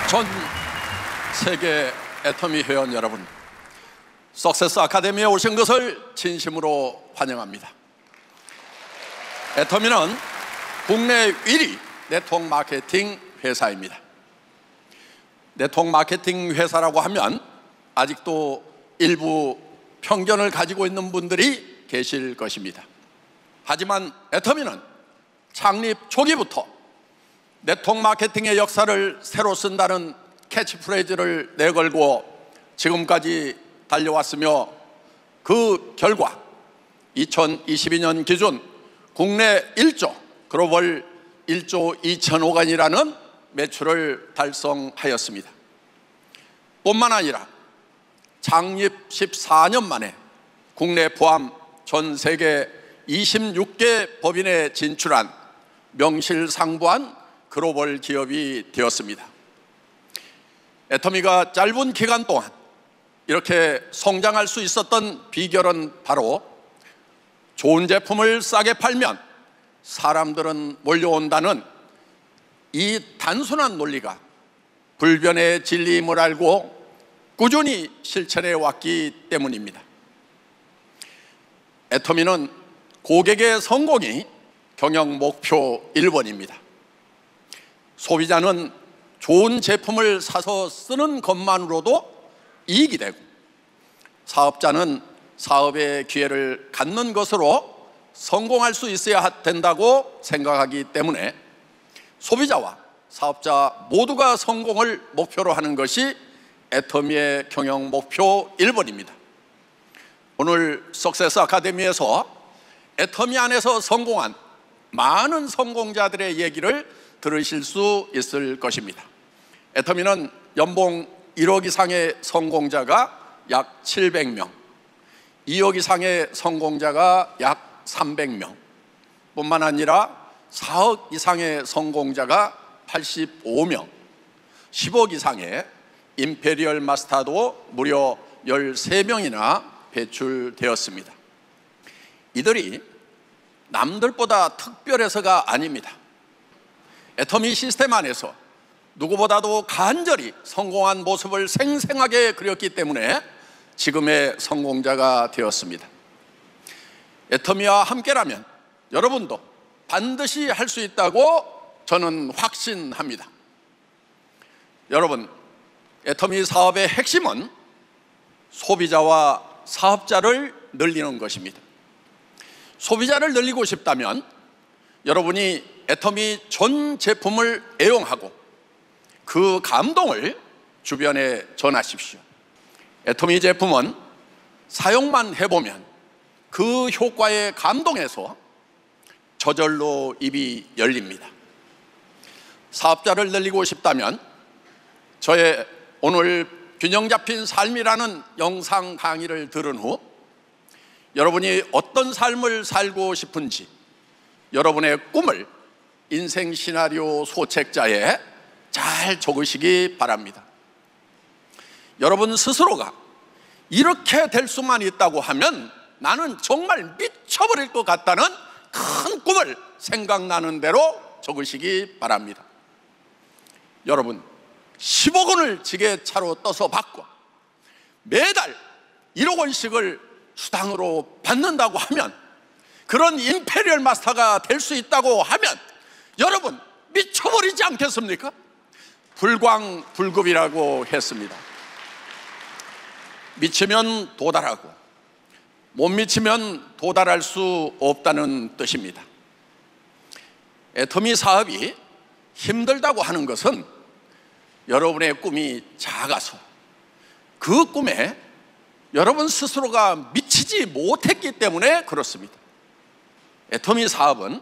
전 세계 애터미 회원 여러분, 석세스 아카데미에 오신 것을 진심으로 환영합니다. 애터미는 국내 1위 네트워크 마케팅 회사입니다. 네트워크 마케팅 회사라고 하면 아직도 일부 편견을 가지고 있는 분들이 계실 것입니다. 하지만 애터미는 창립 초기부터 네트워크 마케팅의 역사를 새로 쓴다는 캐치프레이즈를 내걸고 지금까지 달려왔으며, 그 결과 2022년 기준 국내 1조, 글로벌 1조 2천억 원이라는 매출을 달성하였습니다. 뿐만 아니라 창립 14년 만에 국내 포함 전 세계 26개 법인에 진출한 명실상부한 글로벌 기업이 되었습니다. 애터미가 짧은 기간 동안 이렇게 성장할 수 있었던 비결은 바로 좋은 제품을 싸게 팔면 사람들은 몰려온다는 이 단순한 논리가 불변의 진리임을 알고 꾸준히 실천해 왔기 때문입니다. 애터미는 고객의 성공이 경영 목표 1번입니다. 소비자는 좋은 제품을 사서 쓰는 것만으로도 이익이 되고, 사업자는 사업의 기회를 갖는 것으로 성공할 수 있어야 된다고 생각하기 때문에 소비자와 사업자 모두가 성공을 목표로 하는 것이 애터미의 경영 목표 1번입니다. 오늘 석세스 아카데미에서 애터미 안에서 성공한 많은 성공자들의 얘기를 들으실 수 있을 것입니다. 애터미는 연봉 1억 이상의 성공자가 약 700명, 2억 이상의 성공자가 약 300명, 뿐만 아니라 4억 이상의 성공자가 85명, 10억 이상의 임페리얼 마스터도 무려 13명이나 배출되었습니다. 이들이 남들보다 특별해서가 아닙니다. 애터미 시스템 안에서 누구보다도 간절히 성공한 모습을 생생하게 그렸기 때문에 지금의 성공자가 되었습니다. 애터미와 함께라면 여러분도 반드시 할 수 있다고 저는 확신합니다. 여러분, 애터미 사업의 핵심은 소비자와 사업자를 늘리는 것입니다. 소비자를 늘리고 싶다면 여러분이 애터미 전 제품을 애용하고 그 감동을 주변에 전하십시오. 애터미 제품은 사용만 해보면 그 효과에 감동해서 저절로 입이 열립니다. 사업자를 늘리고 싶다면 저의 오늘 균형 잡힌 삶이라는 영상 강의를 들은 후 여러분이 어떤 삶을 살고 싶은지 여러분의 꿈을 인생 시나리오 소책자에 잘 적으시기 바랍니다. 여러분 스스로가 이렇게 될 수만 있다고 하면 나는 정말 미쳐버릴 것 같다는 큰 꿈을 생각나는 대로 적으시기 바랍니다. 여러분, 10억 원을 지게차로 떠서 받고 매달 1억 원씩을 수당으로 받는다고 하면, 그런 임페리얼 마스터가 될 수 있다고 하면 여러분 미쳐버리지 않겠습니까? 불광불급이라고 했습니다. 미치면 도달하고 못 미치면 도달할 수 없다는 뜻입니다. 애터미 사업이 힘들다고 하는 것은 여러분의 꿈이 작아서 그 꿈에 여러분 스스로가 미치지 못했기 때문에 그렇습니다. 애터미 사업은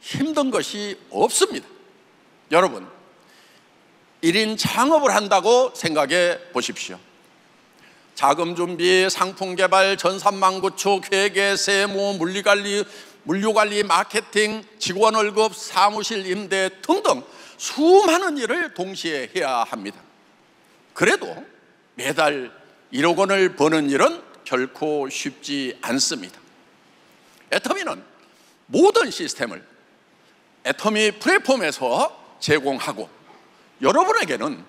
힘든 것이 없습니다. 여러분, 1인 창업을 한다고 생각해 보십시오. 자금 준비, 상품 개발, 전산망 구축, 회계, 세무, 물류관리, 마케팅, 직원 월급, 사무실 임대 등등 수많은 일을 동시에 해야 합니다. 그래도 매달 1억 원을 버는 일은 결코 쉽지 않습니다. 애터미는 모든 시스템을 애터미 플랫폼에서 제공하고 여러분에게는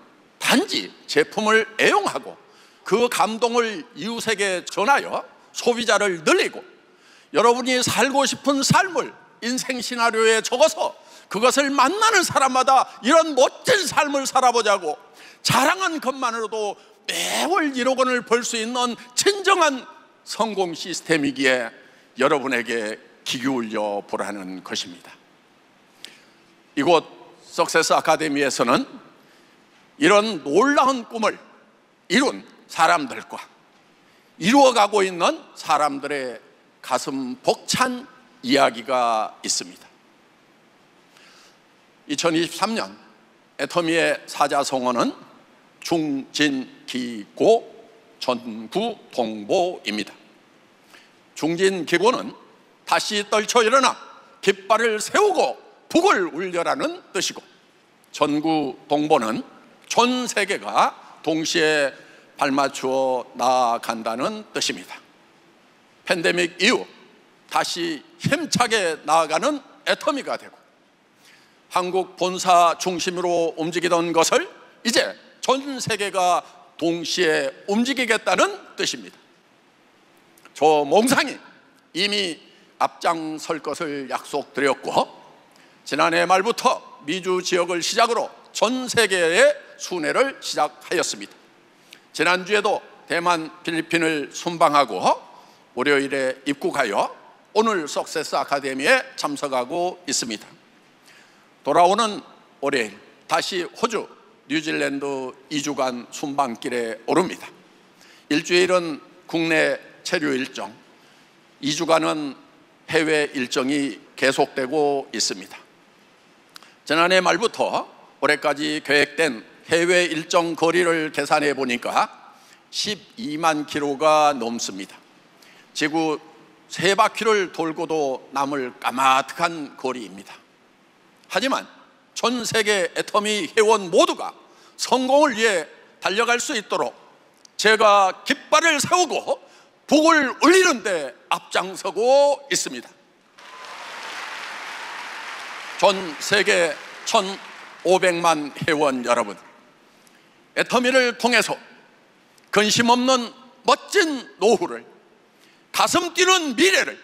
단지 제품을 애용하고 그 감동을 이웃에게 전하여 소비자를 늘리고 여러분이 살고 싶은 삶을 인생 시나리오에 적어서 그것을 만나는 사람마다 이런 멋진 삶을 살아보자고 자랑한 것만으로도 매월 1억 원을 벌 수 있는 진정한 성공 시스템이기에 여러분에게 귀 기울여 보라는 것입니다. 이곳 석세스 아카데미에서는 이런 놀라운 꿈을 이룬 사람들과 이루어가고 있는 사람들의 가슴 벅찬 이야기가 있습니다. 2023년 애터미의 사자성어는 중진기고 전구동보입니다. 중진기고는 다시 떨쳐 일어나 깃발을 세우고 북을 울려라는 뜻이고, 전구동보는 전 세계가 동시에 발맞추어 나아간다는 뜻입니다. 팬데믹 이후 다시 힘차게 나아가는 애터미가 되고 한국 본사 중심으로 움직이던 것을 이제 전 세계가 동시에 움직이겠다는 뜻입니다. 저 몽상이 이미 앞장설 것을 약속드렸고, 지난해 말부터 미주 지역을 시작으로 전 세계의 순회를 시작하였습니다. 지난주에도 대만, 필리핀을 순방하고 월요일에 입국하여 오늘 석세스 아카데미에 참석하고 있습니다. 돌아오는 월요일 다시 호주, 뉴질랜드 2주간 순방길에 오릅니다. 일주일은 국내 체류 일정, 2주간은 해외 일정이 계속되고 있습니다. 지난해 말부터 올해까지 계획된 해외 일정 거리를 계산해 보니까 12만 킬로가 넘습니다. 지구 3바퀴를 돌고도 남을 까마득한 거리입니다. 하지만 전 세계 애터미 회원 모두가 성공을 위해 달려갈 수 있도록 제가 깃발을 세우고 북을 울리는 데 앞장서고 있습니다. 전 세계 1,500만 회원 여러분, 애터미를 통해서 근심 없는 멋진 노후를, 가슴 뛰는 미래를,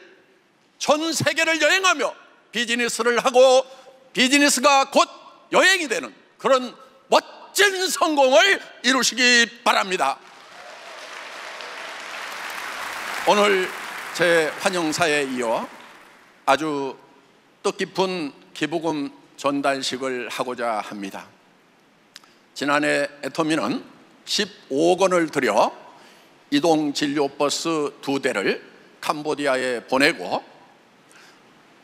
전 세계를 여행하며 비즈니스를 하고 비즈니스가 곧 여행이 되는 그런 멋진 성공을 이루시기 바랍니다. 오늘 제 환영사에 이어 아주 뜻깊은 기부금 전달식을 하고자 합니다. 지난해 애터미는 15억 원을 들여 이동 진료버스 2대를 캄보디아에 보내고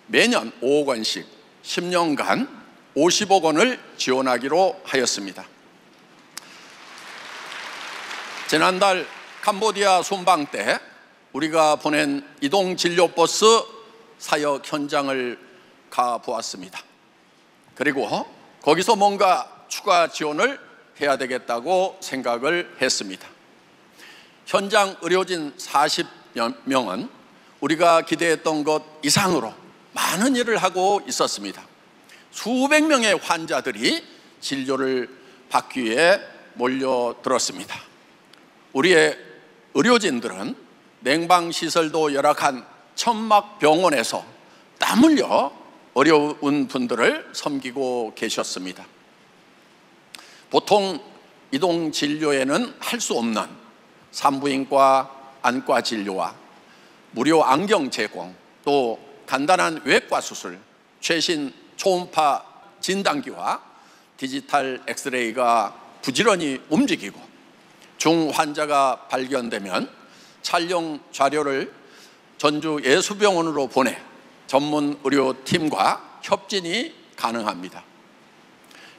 매년 5억 원씩 10년간 50억 원을 지원하기로 하였습니다. 지난달 캄보디아 순방 때 우리가 보낸 이동 진료버스 사역 현장을 가보았습니다. 그리고 거기서 뭔가 추가 지원을 해야 되겠다고 생각을 했습니다. 현장 의료진 40명은 우리가 기대했던 것 이상으로 많은 일을 하고 있었습니다. 수백 명의 환자들이 진료를 받기 위해 몰려들었습니다. 우리의 의료진들은 냉방시설도 열악한 천막병원에서 땀 흘려 어려운 분들을 섬기고 계셨습니다. 보통 이동진료에는 할 수 없는 산부인과 안과 진료와 무료 안경 제공, 또 간단한 외과 수술, 최신 초음파 진단기와 디지털 엑스레이가 부지런히 움직이고 중환자가 발견되면 촬영 자료를 전주 예수병원으로 보내 전문 의료팀과 협진이 가능합니다.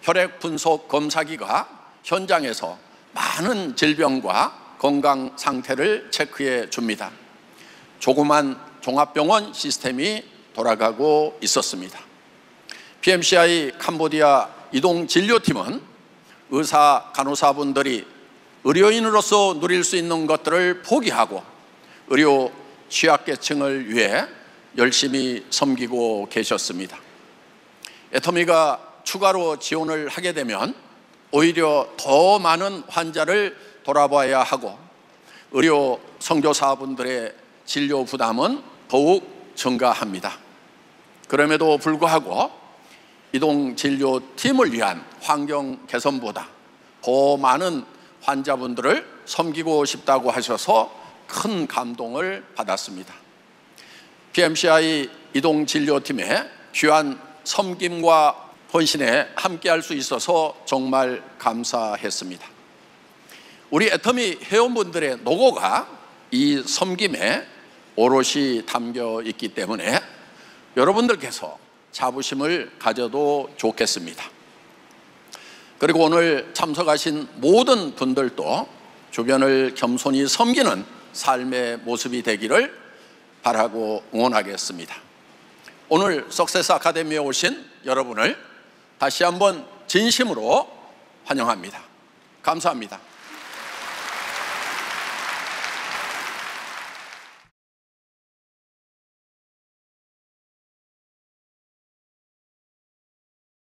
혈액 분석 검사기가 현장에서 많은 질병과 건강 상태를 체크해 줍니다. 조그만 종합병원 시스템이 돌아가고 있었습니다. PMCI 캄보디아 이동진료팀은 의사, 간호사분들이 의료인으로서 누릴 수 있는 것들을 포기하고 의료 취약계층을 위해 열심히 섬기고 계셨습니다. 애터미가 추가로 지원을 하게 되면 오히려 더 많은 환자를 돌아봐야 하고 의료 선교사분들의 진료 부담은 더욱 증가합니다. 그럼에도 불구하고 이동진료팀을 위한 환경 개선보다 더 많은 환자분들을 섬기고 싶다고 하셔서 큰 감동을 받았습니다. PMCI 이동진료팀의 귀한 섬김과 헌신에 함께할 수 있어서 정말 감사했습니다. 우리 애터미 회원분들의 노고가 이 섬김에 오롯이 담겨 있기 때문에 여러분들께서 자부심을 가져도 좋겠습니다. 그리고 오늘 참석하신 모든 분들도 주변을 겸손히 섬기는 삶의 모습이 되기를 바라고 응원하겠습니다. 오늘 석세스 아카데미에 오신 여러분을 다시 한번 진심으로 환영합니다. 감사합니다.